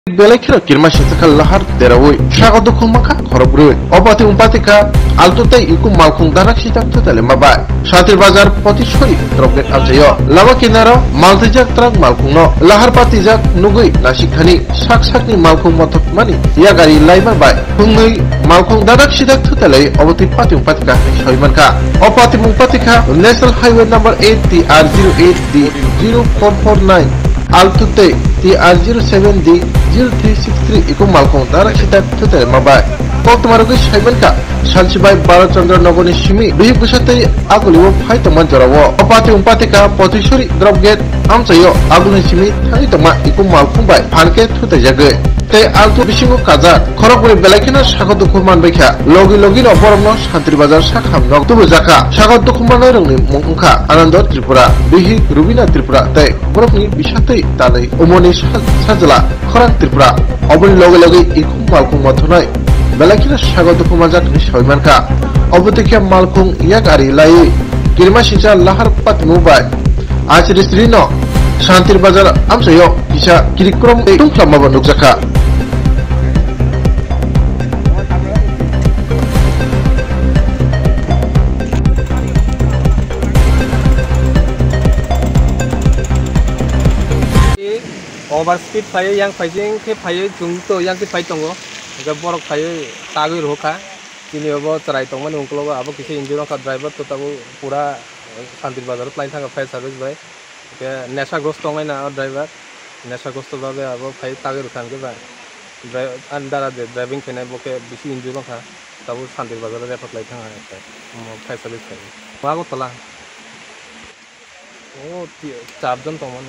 Belekira kirma shitaka lahar terawoi shagadu khumaka khorobroi opati umpatika altutai iku malkhung darak sitak tutale mabai shatir bazar potishori drobget amsayo lama kinaro maltijak trak malkhungno lahar patijak nugui nasikhani saksakni malkhung motok mani ya gari laibar bai khungui malkhung darak sitak tutale opati pati umpatika shoimanka opati umpatika national highway number 8 TR08D 0449 Altute TR07D 0363 iku malkhung darak sitak tutale mabai Koktumarugi Shaibanka Shalchibai Barachandra Nogoni Shimi Bihi Busate Aguliwo Paitoma Jorawo Opati Umpatika Potishuri Dropgate Amsayo Agulin Shimi Tangitoma iku malkhung bai Panke Tutajage Te Altu Bishingu Kazar Korokuri Belakina Shagot Dukuman Bekha Logi Logi Oborno Shantri Bazar Shakham Nog Tubu Zaka Shagot Dukuman Rungni Mungka Anando Tripura Bihi Rubina Tripura Te Borokni Bishate Tale Umoni Sajala Khorang Tripura Oboni Logi Logi iku malkhung Mathunai Belakina Shagot Dukumajak Nishoimanka Obutika Malkhung Yagari Lai Kirma Shincha Lahar Pat Mubai Achirisrino Shantir Bazar Amsayo Kisha Kirikrom Tungklama Nukzaka Overspeed fire yang fighting ke fire jungto yang ke fight tongo jab borok fire tagui roka kini obo trai tong man ungklo ba abo kisi injuro ka driver to tabu pura Shantir Bazar line thanga fire service bai ke nesha grost tong na driver nesha grost ba be abo fire tagui rokan ke ba driver andara de driving kene bo ke bisi injuro ka tabu Shantir Bazar report line thanga fire service kai wa go tola o 4 John tong man